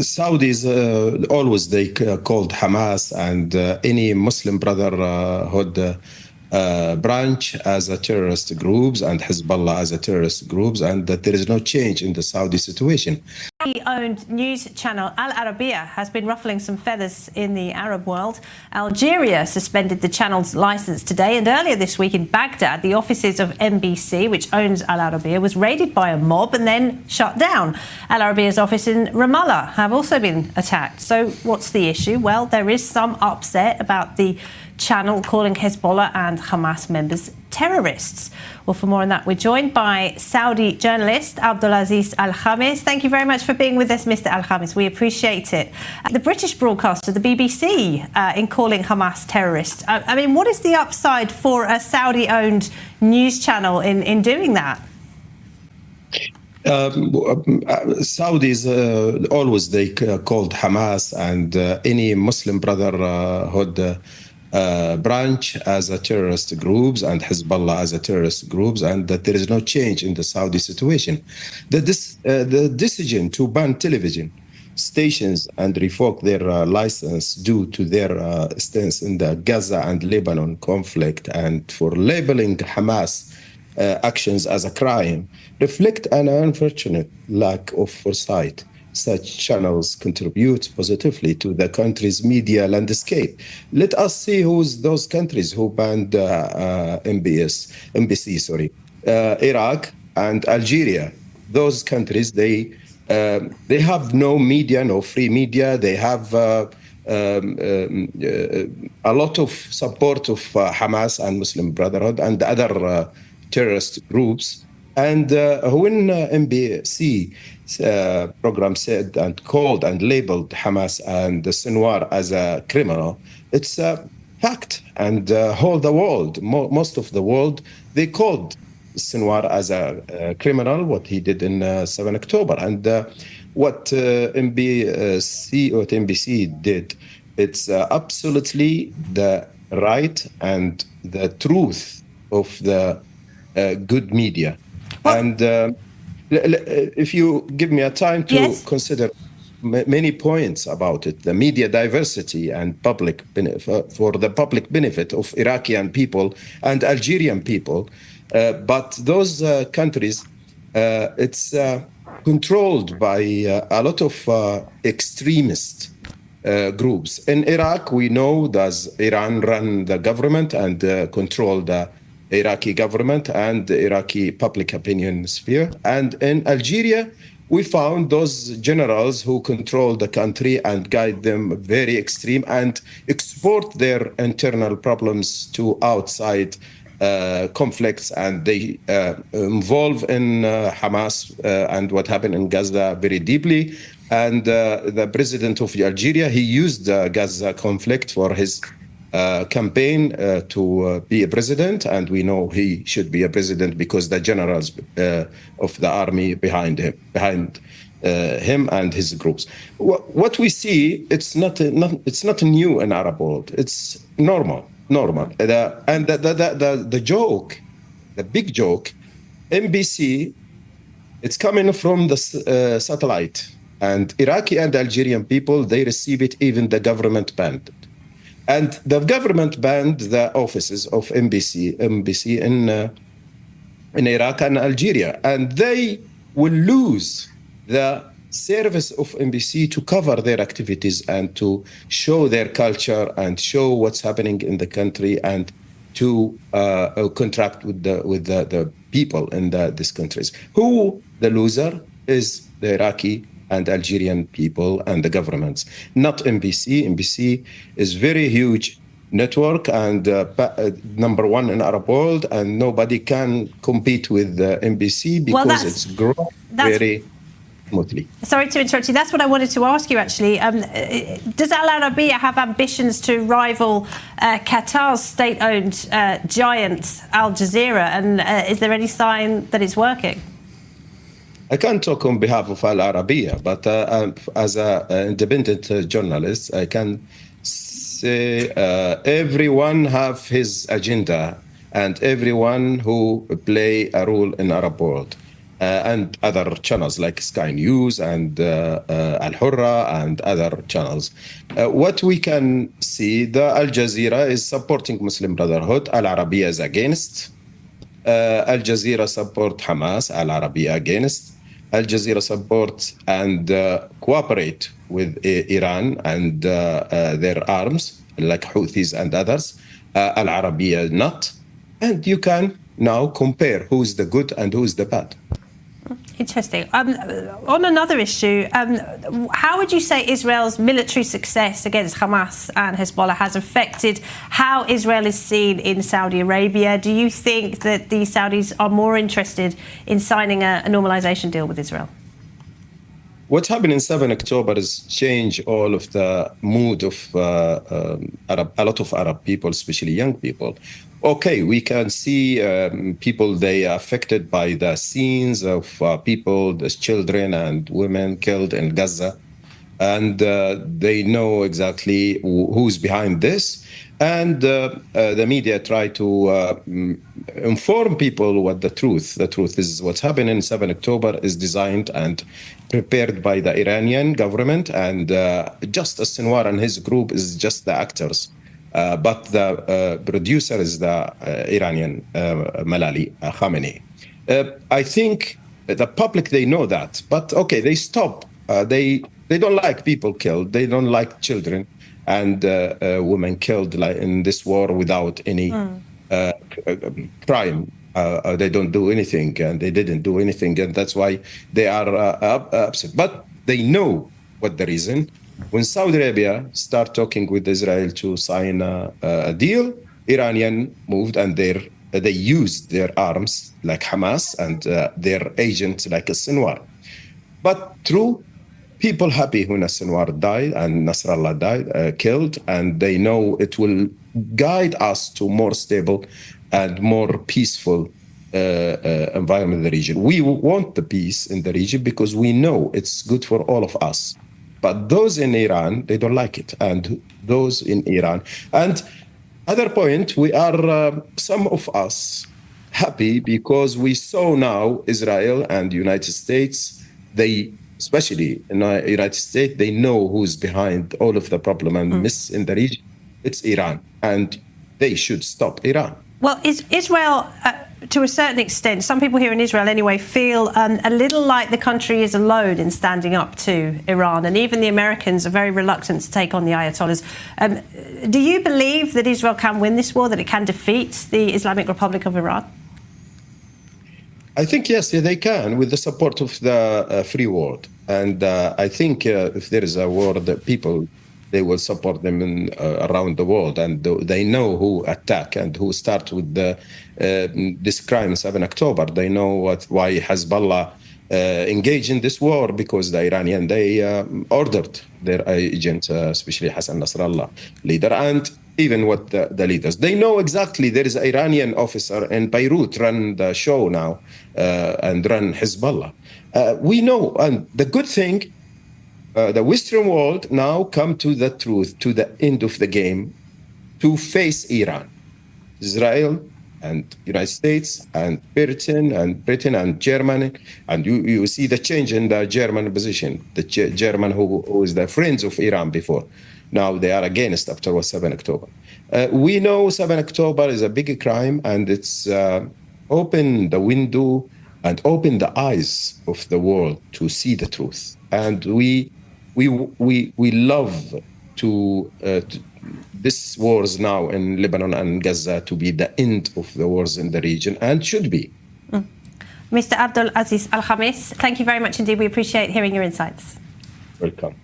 Saudis always they called Hamas and any Muslim Brotherhood branch as a terrorist groups and Hezbollah as a terrorist groups, and that there is no change in the Saudi situation. Owned news channel Al Arabiya has been ruffling some feathers in the Arab world. Algeria suspended the channel's license today, and earlier this week in Baghdad, the offices of NBC, which owns Al Arabiya, was raided by a mob and then shut down. Al Arabiya's office in Ramallah have also been attacked. So what's the issue? Well, there is some upset about the channel calling Hezbollah and Hamas members terrorists. Well, for more on that, we're joined by Saudi journalist Abdulaziz Al Khamis. Thank you very much for being with us, Mr. Al Khamis. We appreciate it. The British broadcaster, the BBC, in calling Hamas terrorists. I mean, what is the upside for a Saudi-owned news channel in doing that? Saudis always they called Hamas and any Muslim Brotherhood branch as a terrorist groups and Hezbollah as a terrorist groups, and that there is no change in the Saudi situation. The decision to ban television stations and revoke their license due to their stance in the Gaza and Lebanon conflict and for labeling Hamas actions as a crime reflect an unfortunate lack of foresight. Such channels contribute positively to the country's media landscape. Let us see who's those countries who banned NBC, Iraq and Algeria. Those countries, they have no media, no free media. They have a lot of support of Hamas and Muslim Brotherhood and other terrorist groups. And when NBC program said and called and labeled Hamas and Sinwar as a criminal, it's a fact. And whole the world, most of the world, they called Sinwar as a criminal, what he did in 7 October. And what NBC did, it's absolutely the right and the truth of the good media. And if you give me a time to consider many points about it, the media diversity and public benefit, for the public benefit of Iraqi people and Algerian people. But those countries, it's controlled by a lot of extremist groups. In Iraq, we know does Iran run the government and control the Iraqi government and the Iraqi public opinion sphere. And in Algeria, we found those generals who control the country and guide them very extreme and export their internal problems to outside conflicts, and they involve in Hamas and what happened in Gaza very deeply. And the president of Algeria, he used the Gaza conflict for his campaign to be a president, and we know he should be a president because the generals of the army behind him and his groups. What we see, it's not new in Arab world. It's normal. And the joke, the big joke, NBC, it's coming from the satellite, and Iraqi and Algerian people, they receive it. Even the government banned it. And the government banned the offices of NBC in Iraq and Algeria, and they will lose the service of NBC to cover their activities and to show their culture and show what's happening in the country and to contract with the people in these countries. Who the loser is the Iraqi and Algerian people and the governments, not NBC. NBC is very huge network and number one in Arab world, and nobody can compete with NBC because it's growing very smoothly. Sorry to interrupt you. That's what I wanted to ask you, actually. Does Al Arabiya have ambitions to rival Qatar's state-owned giant Al Jazeera? And is there any sign that it's working? I can't talk on behalf of Al Arabiya, but as an independent journalist, I can say everyone have his agenda and everyone who play a role in Arab world. and other channels like Sky News and Al Hurra and other channels. What we can see, the Al Jazeera is supporting Muslim Brotherhood, Al Arabiya is against. Al Jazeera support Hamas, Al Arabiya against. Al Jazeera support and cooperate with Iran and their arms, like Houthis and others. Al Arabiya not. And you can now compare who's the good and who's the bad. Interesting. On another issue, how would you say Israel's military success against Hamas and Hezbollah has affected how Israel is seen in Saudi Arabia? Do you think that the Saudis are more interested in signing a normalization deal with Israel? What happened in 7 October is change all of the mood of a lot of Arab people, especially young people. Okay, we can see people, they are affected by the scenes of people, the children and women killed in Gaza. And they know exactly who's behind this. And the media try to inform people what the truth is. What's happened in 7 October is designed and prepared by the Iranian government. And just as Sinwar and his group is just the actors. But the producer is the Iranian Malali Khamenei. I think the public, they know that. But okay, they stop. They don't like people killed. They don't like children and women killed like in this war without any crime. They don't do anything, and they didn't do anything, and that's why they are upset. But they know what the reason. When Saudi Arabia start talking with Israel to sign a deal, Iranian moved and they used their arms like Hamas and their agents like Sinwar. But true, people happy when Sinwar died and Nasrallah died, killed, and they know it will guide us to more stable and more peaceful environment in the region. We want the peace in the region because we know it's good for all of us. But those in Iran, they don't like it. And those in Iran. And other point, we are, some of us, happy because we saw now Israel and the United States, they, especially in the United States, they know who's behind all of the problem and mess in the region. It's Iran. And they should stop Iran. Well, is Israel, to a certain extent, some people here in Israel anyway, feel a little like the country is alone in standing up to Iran, and even the Americans are very reluctant to take on the Ayatollahs. Do you believe that Israel can win this war, that it can defeat the Islamic Republic of Iran? I think, yes, they can, with the support of the free world. And I think if there is a war, that people, they will support them in, around the world, and they know who attack and who start with this crime, 7 October. They know why Hezbollah engaged in this war, because the Iranian, they ordered their agent, especially Hassan Nasrallah, leader, and even what the leaders. They know exactly there is an Iranian officer in Beirut run the show now and run Hezbollah. We know, and the good thing, the Western world now come to the truth, to the end of the game, to face Iran. Israel and United States and Britain and Germany, and you see the change in the German position. The German who is the friends of Iran before, now they are against after 7 October. We know 7 October is a big crime, and it's opened the window and opened the eyes of the world to see the truth. And we love to this wars now in Lebanon and Gaza to be the end of the wars in the region, and should be. Mr. Abdul Aziz Al Khamis, thank you very much indeed. We appreciate hearing your insights. Welcome.